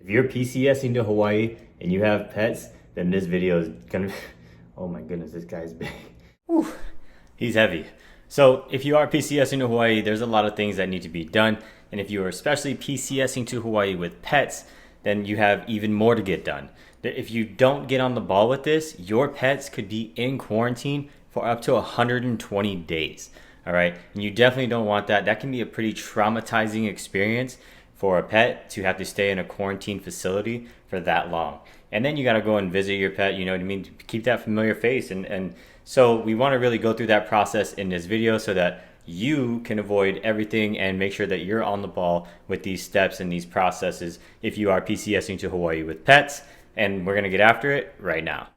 If you're PCSing to Hawaii and you have pets, then this video is gonna, oh my goodness, this guy's big. Whew, he's heavy. So if you are PCSing to Hawaii, there's a lot of things that need to be done. And if you are especially PCSing to Hawaii with pets, then you have even more to get done. If you don't get on the ball with this, your pets could be in quarantine for up to 120 days. All right. And you definitely don't want that. That can be a pretty traumatizing experience for a pet to have to stay in a quarantine facility for that long. And then you got to go and visit your pet, you know what I mean? Keep that familiar face. And so we want to really go through that process in this video so that you can avoid everything and make sure that you're on the ball with these steps and these processes if you are PCSing to Hawaii with pets. And we're going to get after it right now.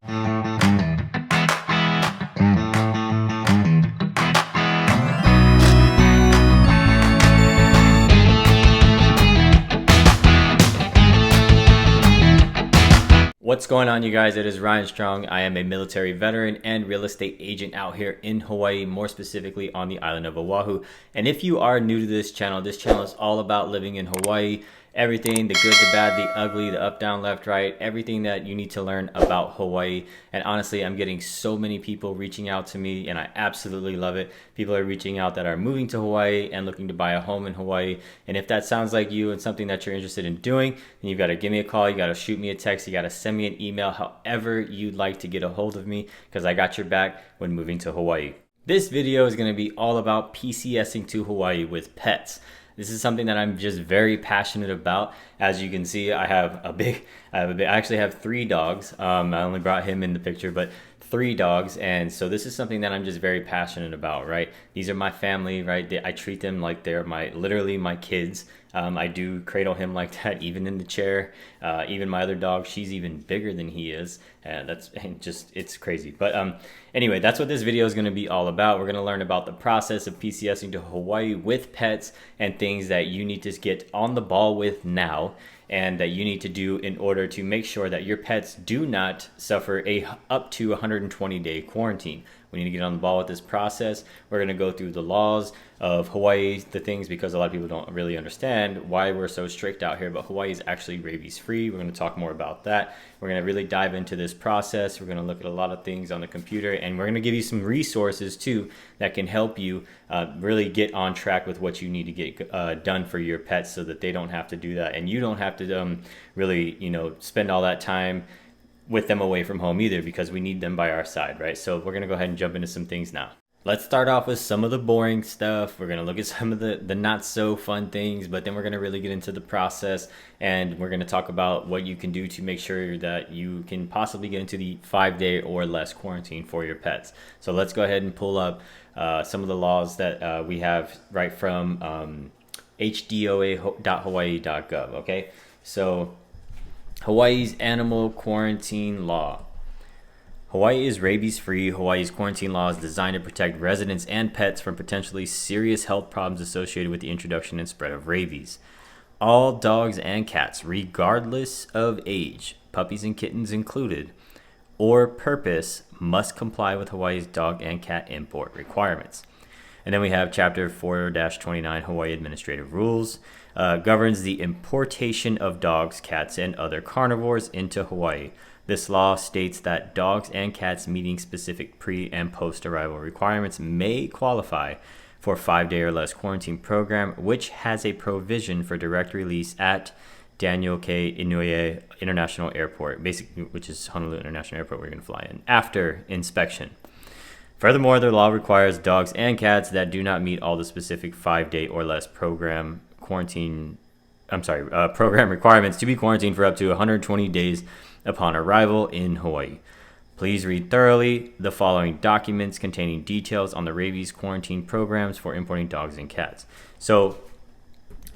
What's going on, you guys? It is Ryan Strong. I am a military veteran and real estate agent out here in Hawaii, more specifically on the island of Oahu. And if you are new to this channel is all about living in Hawaii. Everything, the good, the bad, the ugly, the up, down, left, right, everything that you need to learn about Hawaii. And honestly, I'm getting so many people reaching out to me and I absolutely love it. People are reaching out that are moving to Hawaii and looking to buy a home in Hawaii. And if that sounds like you and something that you're interested in doing, then you've got to give me a call, you got to shoot me a text, you got to send me an email, however you'd like to get a hold of me, because I got your back when moving to Hawaii. This video is going to be all about PCSing to Hawaii with pets. This is something that I'm just very passionate about. As you can see, I actually have 3 dogs. I only brought him in the picture, but 3 dogs. And so this is something that I'm just very passionate about, right? These are my family, right? I treat them like they're literally my kids. I do cradle him like that, even in the chair. Even my other dog, she's even bigger than he is. It's crazy. But anyway, that's what this video is going to be all about. We're going to learn about the process of PCSing to Hawaii with pets and things that you need to get on the ball with now and that you need to do in order to make sure that your pets do not suffer a up to 120-day quarantine. We need to get on the ball with this process. We're going to go through the laws of Hawaii, the things, because a lot of people don't really understand why we're so strict out here, but Hawaii is actually rabies free. We're going to talk more about that. We're going to really dive into this process. We're going to look at a lot of things on the computer, and we're going to give you some resources too that can help you really get on track with what you need to get done for your pets so that they don't have to do that, and you don't have to really, spend all that time with them away from home either, because we need them by our side, right? So we're going to go ahead and jump into some things now. Let's start off with some of the boring stuff. We're going to look at some of the not so fun things, but then we're going to really get into the process, and we're going to talk about what you can do to make sure that you can possibly get into the 5-day or less quarantine for your pets. So let's go ahead and pull up some of the laws that we have right from hdoa.hawaii.gov, okay? So Hawaii's animal quarantine law. Hawaii is rabies-free. Hawaii's quarantine law is designed to protect residents and pets from potentially serious health problems associated with the introduction and spread of rabies. All dogs and cats, regardless of age, puppies and kittens included, or purpose, must comply with Hawaii's dog and cat import requirements. And then we have Chapter 4-29 Hawaii Administrative Rules. Governs the importation of dogs, cats, and other carnivores into Hawaii. This law states that dogs and cats meeting specific pre- and post-arrival requirements may qualify for a 5-day or less quarantine program, which has a provision for direct release at Daniel K. Inouye International Airport, which is Honolulu International Airport we're going to fly in, after inspection. Furthermore, the law requires dogs and cats that do not meet all the specific 5-day or less program requirements to be quarantined for up to 120 days upon arrival in Hawaii. Please read thoroughly the following documents containing details on the rabies quarantine programs for importing dogs and cats. So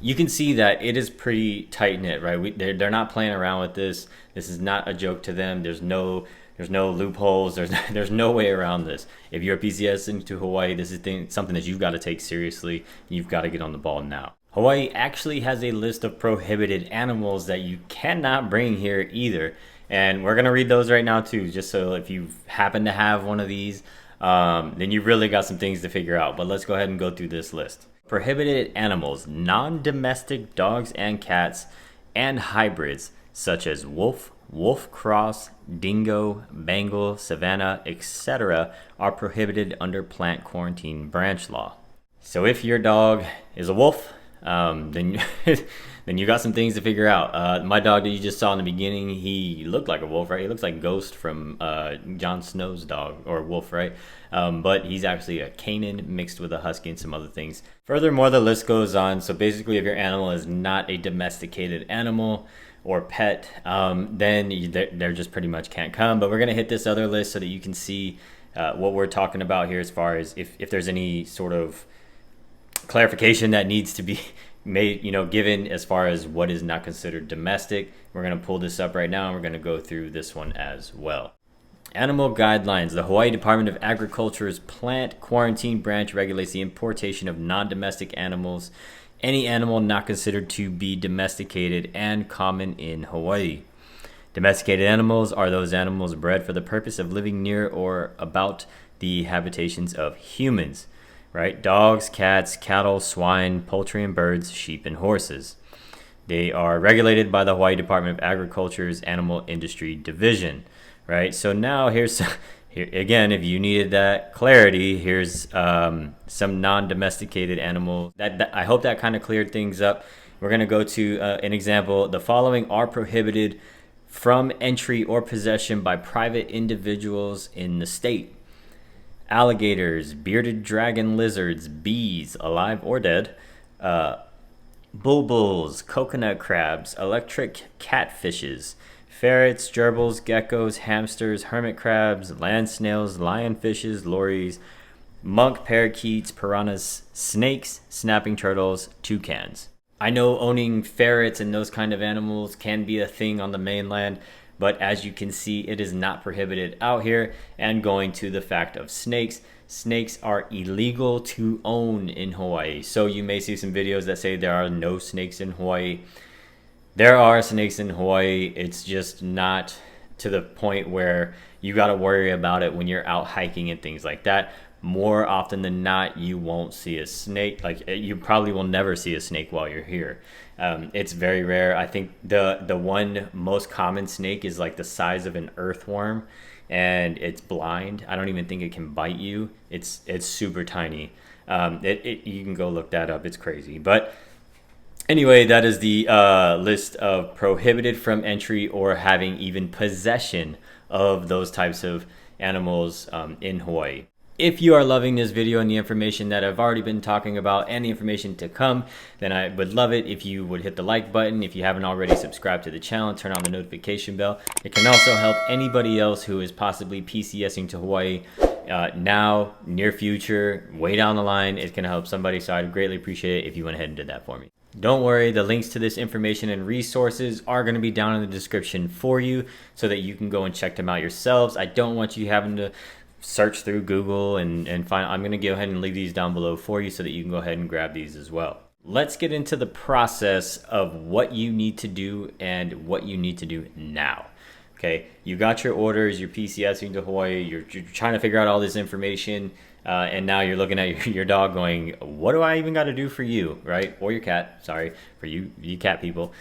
you can see that it is pretty tight-knit, right? They're not playing around with this. This is not a joke to them. There's no loopholes. There's no way around this. If you're PCSing to Hawaii, this is something that you've got to take seriously. You've got to get on the ball now. Hawaii actually has a list of prohibited animals that you cannot bring here either. And we're going to read those right now too, just so if you happen to have one of these, then you've really got some things to figure out. But let's go ahead and go through this list. Prohibited animals: non-domestic dogs and cats and hybrids such as wolf, wolf cross, dingo, Bengal, Savannah, etc., are prohibited under plant quarantine branch law. So if your dog is a wolf, then then you got some things to figure out. My dog that you just saw in the beginning, he looked like a wolf, right? He looks like Ghost from Jon Snow's dog, or wolf, right? But he's actually a Canaan mixed with a husky and some other things. Furthermore, the list goes on. So basically, if your animal is not a domesticated animal or pet, then they just pretty much can't come. But we're going to hit this other list so that you can see what we're talking about here, as far as if there's any sort of clarification that needs to be made, given as far as what is not considered domestic. We're going to pull this up right now, and we're going to go through this one as well. Animal guidelines. The Hawaii Department of Agriculture's plant quarantine branch regulates the importation of non-domestic animals, any animal not considered to be domesticated and common in Hawaii. Domesticated animals are those animals bred for the purpose of living near or about the habitations of humans, right? Dogs, cats, cattle, swine, poultry and birds, sheep and horses. They are regulated by the Hawaii Department of Agriculture's Animal Industry Division, right? So now here again, if you needed that clarity, here's some non-domesticated animals. That I hope that kind of cleared things up. We're going to go to an example. The following are prohibited from entry or possession by private individuals in the state: alligators, bearded dragon lizards, bees, alive or dead, bulbuls, coconut crabs, electric catfishes, ferrets, gerbils, geckos, hamsters, hermit crabs, land snails, lionfishes, lories, monk parakeets, piranhas, snakes, snapping turtles, toucans. I know owning ferrets and those kind of animals can be a thing on the mainland, but as you can see, it is not prohibited out here. And going to the fact of snakes, snakes are illegal to own in Hawaii. So you may see some videos that say there are no snakes in Hawaii. There are snakes in Hawaii. It's just not to the point where you got to worry about it when you're out hiking and things like that. More often than not, you won't see a snake. Like, you probably will never see a snake while you're here. It's very rare. I think the one most common snake is like the size of an earthworm, and it's blind. I don't even think it can bite you. It's super tiny. You can go look that up. It's crazy. But anyway, that is the list of prohibited from entry or having even possession of those types of animals in Hawaii. If you are loving this video and the information that I've already been talking about and the information to come, then I would love it if you would hit the like button. If you haven't already subscribed to the channel, turn on the notification bell. It can also help anybody else who is possibly PCSing to Hawaii now, near future, way down the line. It's going to help somebody, so I'd greatly appreciate it if you went ahead and did that for me. Don't worry, the links to this information and resources are going to be down in the description for you so that you can go and check them out yourselves. I don't want you having to search through Google and find. I'm going to go ahead and leave these down below for you so that you can go ahead and grab these as well. Let's get into the process of what you need to do and what you need to do now. Okay, you got your orders, you're PCSing to Hawaii, you're trying to figure out all this information, and now you're looking at your dog going, what do I even got to do for you, right? Or your cat, sorry, for you cat people.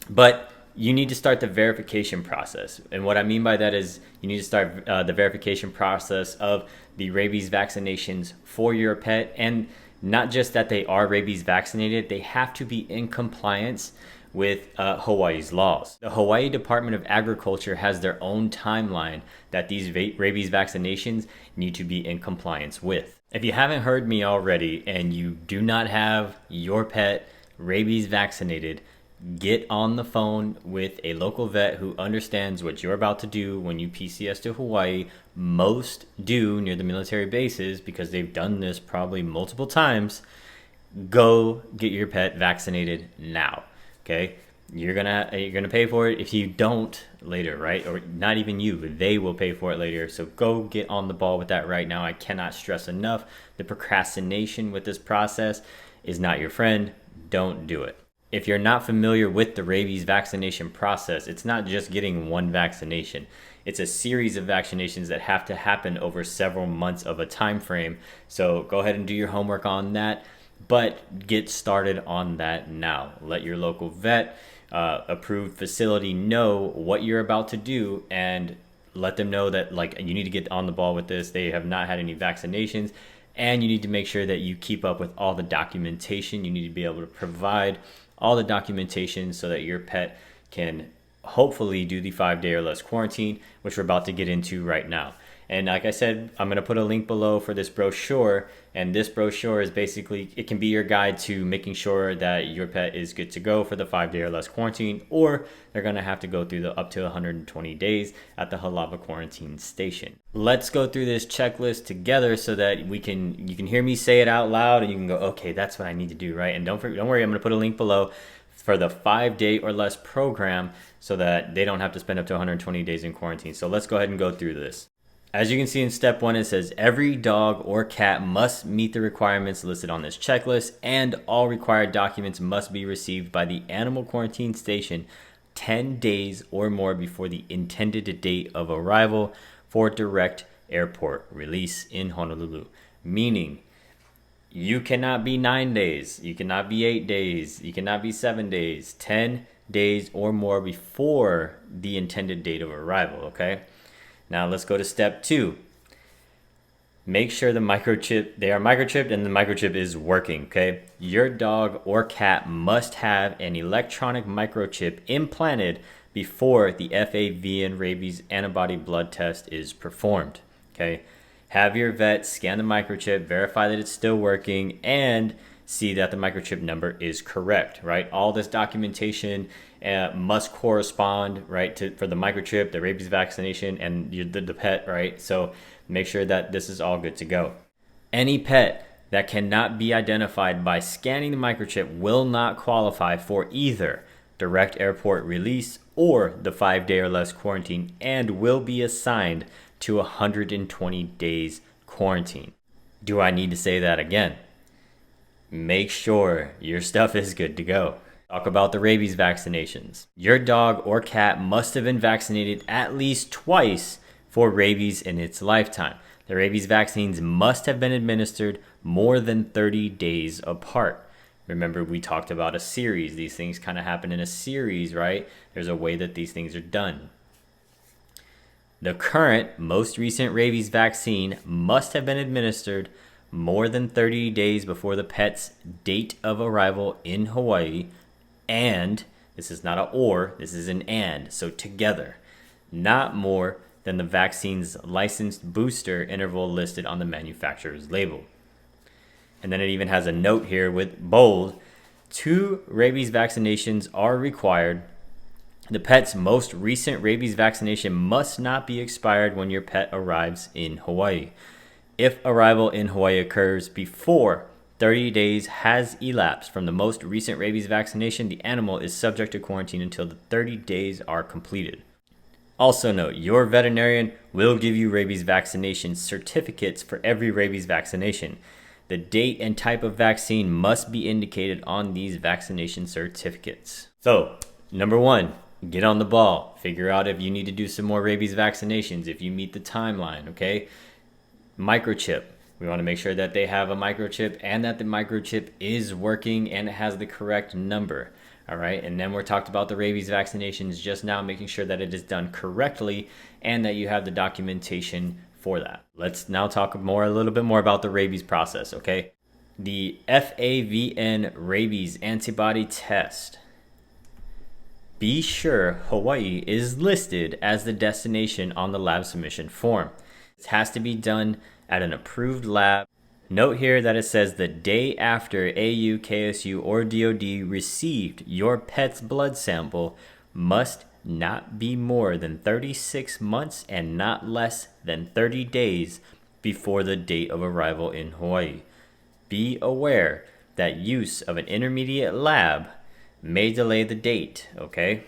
But you need to start the verification process. And what I mean by that is you need to start the verification process of the rabies vaccinations for your pet. And not just that they are rabies vaccinated, they have to be in compliance with Hawaii's laws. The Hawaii Department of Agriculture has their own timeline that these rabies vaccinations need to be in compliance with. If you haven't heard me already and you do not have your pet rabies vaccinated, get on the phone with a local vet who understands what you're about to do when you PCS to Hawaii. Most do near the military bases because they've done this probably multiple times. Go get your pet vaccinated now. Okay, you're gonna pay for it if you don't later, right? Or not even you, but they will pay for it later. So go get on the ball with that right now. I cannot stress enough, the procrastination with this process is not your friend. Don't do it. If you're not familiar with the rabies vaccination process, it's not just getting one vaccination. It's a series of vaccinations that have to happen over several months of a time frame. So go ahead and do your homework on that, but get started on that now. Let your local vet approved facility know what you're about to do, and let them know that like you need to get on the ball with this. They have not had any vaccinations, and you need to make sure that you keep up with all the documentation. You need to be able to provide all the documentation so that your pet can hopefully do the 5-day or less quarantine, which we're about to get into right now. And like I said, I'm going to put a link below for this brochure. And this brochure is basically, it can be your guide to making sure that your pet is good to go for the 5-day or less quarantine, or they're going to have to go through the up to 120 days at the Halava quarantine station. Let's go through this checklist together so that you can hear me say it out loud and you can go, okay, that's what I need to do, right? And don't worry, I'm going to put a link below for the 5-day or less program so that they don't have to spend up to 120 days in quarantine. So let's go ahead and go through this. As you can see in step 1, it says every dog or cat must meet the requirements listed on this checklist, and all required documents must be received by the animal quarantine station 10 days or more before the intended date of arrival for direct airport release in Honolulu. Meaning, you cannot be 9 days, you cannot be 8 days, you cannot be 7 days, 10 days or more before the intended date of arrival, okay? Now let's go to step 2. Make sure they are microchipped and the microchip is working, okay? Your dog or cat must have an electronic microchip implanted before the FAV rabies antibody blood test is performed, okay? Have your vet scan the microchip, verify that it's still working, and see that the microchip number is correct, right? All this documentation must correspond, right, for the microchip, the rabies vaccination, and the pet, right? So make sure that this is all good to go. Any pet that cannot be identified by scanning the microchip will not qualify for either direct airport release or the 5-day or less quarantine, and will be assigned to 120 days quarantine. Do I need to say that again? Make sure your stuff is good to go. Talk about the rabies vaccinations. Your dog or cat must have been vaccinated at least twice for rabies in its lifetime. The rabies vaccines must have been administered more than 30 days apart. Remember, we talked about a series. These things kind of happen in a series, right? There's a way that these things are done. The current, most recent rabies vaccine must have been administered more than 30 days before the pet's date of arrival in Hawaii, and this is not an or, this is an and, so together, not more than the vaccine's licensed booster interval listed on the manufacturer's label. And then it even has a note here with bold, 2 rabies vaccinations are required. The pet's most recent rabies vaccination must not be expired when your pet arrives in Hawaii. If arrival in Hawaii occurs before 30 days has elapsed from the most recent rabies vaccination, the animal is subject to quarantine until the 30 days are completed. Also note, your veterinarian will give you rabies vaccination certificates for every rabies vaccination. The date and type of vaccine must be indicated on these vaccination certificates. So, number 1, get on the ball. Figure out if you need to do some more rabies vaccinations, if you meet the timeline, okay? Microchip. We want to make sure that they have a microchip and that the microchip is working and it has the correct number. All right. And then we talked about the rabies vaccinations just now, making sure that it is done correctly and that you have the documentation for that. Let's now talk a little bit more about the rabies process. Okay. The FAVN rabies antibody test. Be sure Hawaii is listed as the destination on the lab submission form. It has to be done at an approved lab. Note here that it says the day after AU, KSU, or DOD received your pet's blood sample must not be more than 36 months and not less than 30 days before the date of arrival in Hawaii. Be aware that use of an intermediate lab may delay the date, okay?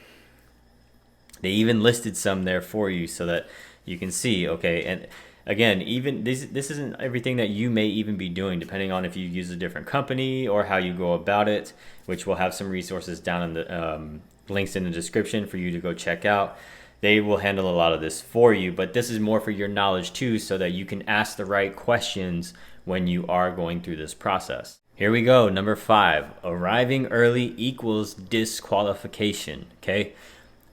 They even listed some there for you so that you can see, okay? And again, even this isn't everything that you may even be doing, depending on if you use a different company or how you go about it, which we'll have some resources down in the links in the description for you to go check out. They will handle a lot of this for you, but this is more for your knowledge too, so that you can ask the right questions when you are going through this process. Here we go. Number 5, arriving early equals disqualification. Okay.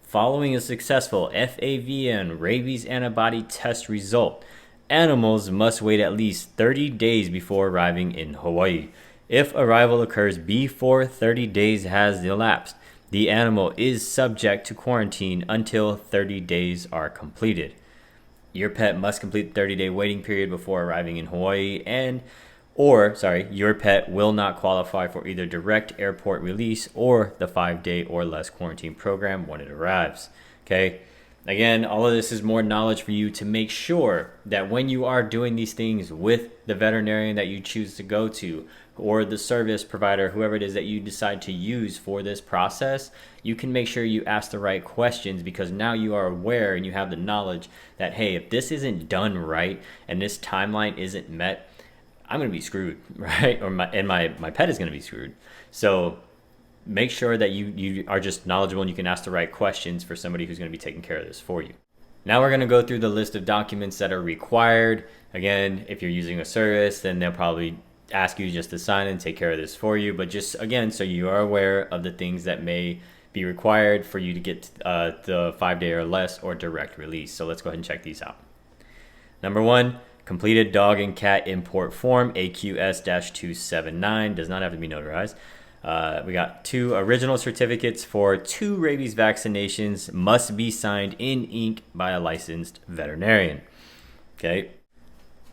Following a successful FAVN rabies antibody test result, animals must wait at least 30 days before arriving in Hawaii. If arrival occurs before 30 days has elapsed, the animal is subject to quarantine until 30 days are completed. Your pet must complete the 30-day waiting period before arriving in Hawaii, your pet will not qualify for either direct airport release or the 5-day or less quarantine program when it arrives. Okay. Again, all of this is more knowledge for you to make sure that when you are doing these things with the veterinarian that you choose to go to, or the service provider, whoever it is that you decide to use for this process, you can make sure you ask the right questions, because now you are aware and you have the knowledge that, hey, if this isn't done right and this timeline isn't met, I'm going to be screwed, right? Or my pet is going to be screwed. So make sure that you are just knowledgeable and you can ask the right questions for somebody who's going to be taking care of this for you. Now we're going to go through the list of documents that are required. Again, if you're using a service, then they'll probably ask you just to sign and take care of this for you. But just again, so you are aware of the things that may be required for you to get the 5-day or less or direct release. So let's go ahead and check these out. Number 1, completed dog and cat import form AQS-279, does not have to be notarized. We got 2 original certificates for 2 rabies vaccinations, must be signed in ink by a licensed veterinarian. Okay,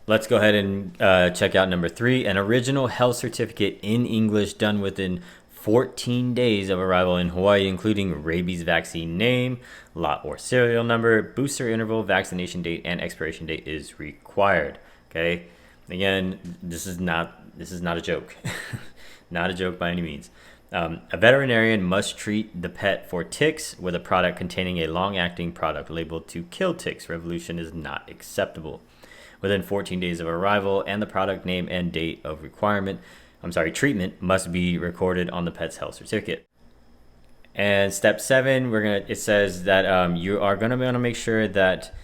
let's go ahead and check out number 3, an original health certificate in English done within 14 days of arrival in Hawaii, including rabies vaccine name, lot or serial number, booster interval, vaccination date, and expiration date is required. Okay, again, this is not a joke. Not a joke by any means. A veterinarian must treat the pet for ticks with a product containing a long-acting product labeled to kill ticks. Revolution is not acceptable. Within 14 days of arrival, and the product name and date of treatment must be recorded on the pet's health certificate. And step 7, it says that you are going to want to make sure that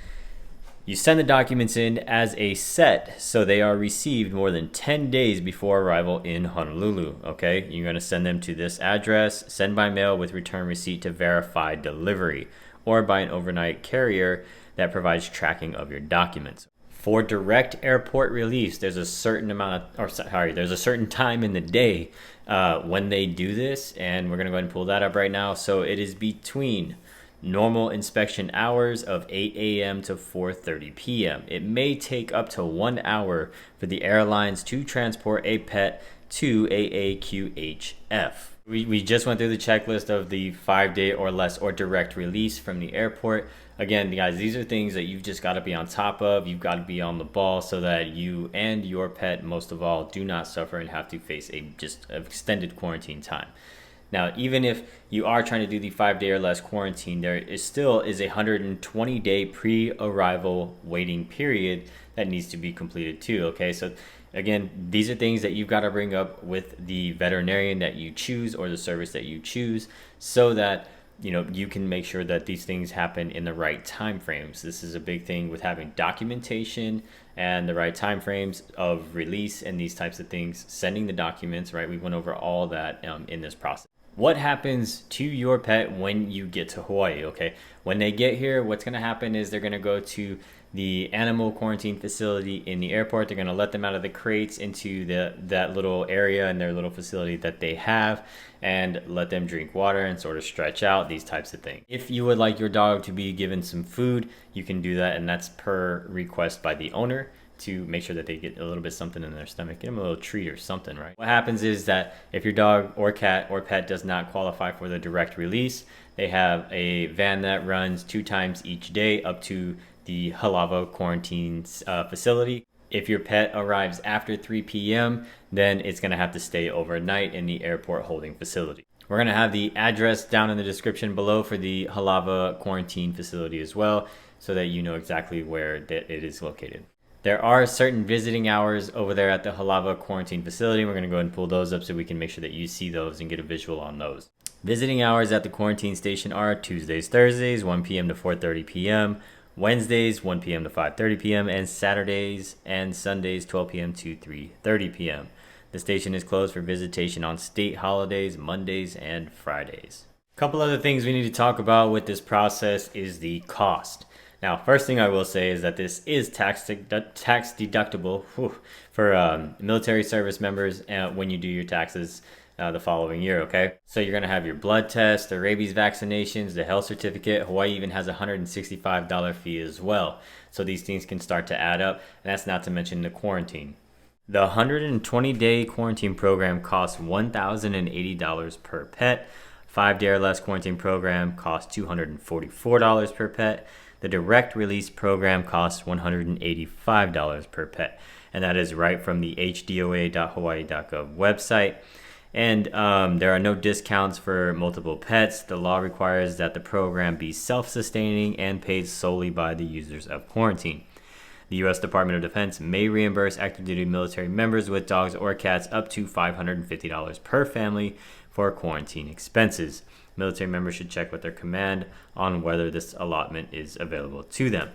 you send the documents in as a set, so they are received more than 10 days before arrival in Honolulu. Okay, you're going to send them to this address, send by mail with return receipt to verify delivery, or by an overnight carrier that provides tracking of your documents. For direct airport release, there's a certain time in the day when they do this, and we're going to go ahead and pull that up right now. So it is between normal inspection hours of 8 a.m. to 4:30 p.m. It may take up to 1 hour for the airlines to transport a pet to AAQHF. We just went through the checklist of the 5-day or less or direct release from the airport. Again, guys, these are things that you've just got to be on top of. You've got to be on the ball so that you and your pet, most of all, do not suffer and have to face an extended quarantine time. Now, even if you are trying to do the 5-day or less quarantine, there still is a 120-day pre-arrival waiting period that needs to be completed too. Okay, so again, these are things that you've got to bring up with the veterinarian that you choose or the service that you choose, so that you can make sure that these things happen in the right time frames. This is a big thing with having documentation and the right time frames of release and these types of things. Sending the documents, right? We went over all that in this process. What happens to your pet when you get to Hawaii? Okay, when they get here, what's going to happen is they're going to go to the animal quarantine facility in the airport. They're going to let them out of the crates into that little area in their little facility that they have, and let them drink water and sort of stretch out, these types of things. If you would like your dog to be given some food, you can do that, and that's per request by the owner, to make sure that they get a little bit something in their stomach. Get them a little treat or something, right? What happens is that if your dog or cat or pet does not qualify for the direct release, they have a van that runs 2 times each day up to the Halawa quarantine facility. If your pet arrives after 3 p.m., then it's going to have to stay overnight in the airport holding facility. We're going to have the address down in the description below for the Halawa quarantine facility as well, so that you know exactly where it is located. There are certain visiting hours over there at the Halawa quarantine facility. We're going to go ahead and pull those up so we can make sure that you see those and get a visual on those. Visiting hours at the quarantine station are Tuesdays, Thursdays, 1 p.m. to 4:30 p.m., Wednesdays, 1 p.m. to 5:30 p.m., and Saturdays and Sundays, 12 p.m. to 3:30 p.m. The station is closed for visitation on state holidays, Mondays, and Fridays. A couple other things we need to talk about with this process is the cost. Now, first thing I will say is that this is tax deductible for military service members when you do your taxes the following year, okay? So you're gonna have your blood test, the rabies vaccinations, the health certificate. Hawaii even has a $165 fee as well. So these things can start to add up, and that's not to mention the quarantine. The 120-day quarantine program costs $1,080 per pet. 5-day or less quarantine program costs $244 per pet. The direct release program costs $185 per pet. And that is right from the hdoa.hawaii.gov website. And there are no discounts for multiple pets. The law requires that the program be self-sustaining and paid solely by the users of quarantine. The U.S. Department of Defense may reimburse active duty military members with dogs or cats up to $550 per family for quarantine expenses. Military members should check with their command on whether this allotment is available to them.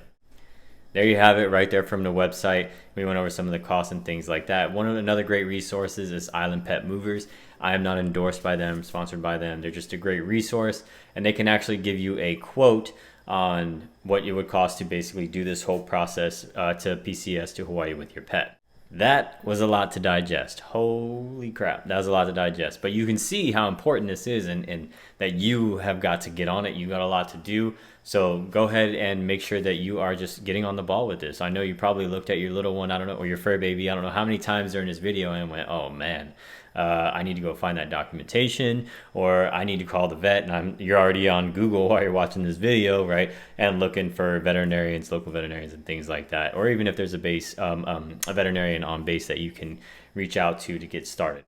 There you have it right there from the website. We went over some of the costs and things like that. Another great resource is Island Pet Movers. I am not endorsed by them, sponsored by them. They're just a great resource, and they can actually give you a quote on what it would cost to basically do this whole process to PCS to Hawaii with your pet. That was a lot to digest. Holy crap, that was a lot to digest. But you can see how important this is and that you have got to get on it. You got a lot to do. So go ahead and make sure that you are just getting on the ball with this. I know you probably looked at your little one, I don't know, or your fur baby, I don't know how many times during this video and went, oh man, I need to go find that documentation, or I need to call the vet. And you're already on Google while you're watching this video, right? And looking for veterinarians, local veterinarians and things like that. Or even if there's a veterinarian on base that you can reach out to get started.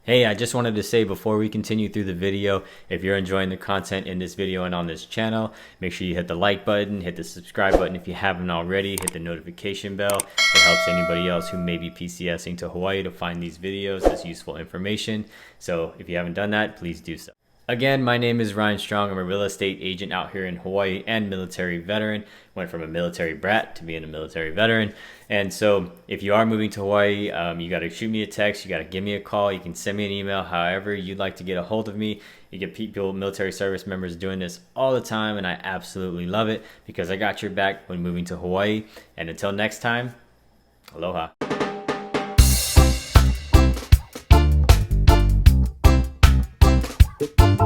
Hey, I just wanted to say before we continue through the video, if you're enjoying the content in this video and on this channel, make sure you hit the like button, hit the subscribe button if you haven't already, hit the notification bell. It helps anybody else who may be PCSing to Hawaii to find these videos as useful information. So if you haven't done that, please do so. Again, my name is Ryan Strong. I'm a real estate agent out here in Hawaii and military veteran. Went from a military brat to being a military veteran. And so if you are moving to Hawaii, you got to shoot me a text. You got to give me a call. You can send me an email, however you'd like to get a hold of me. You get people, military service members doing this all the time, and I absolutely love it because I got your back when moving to Hawaii. And until next time, aloha. Thank you.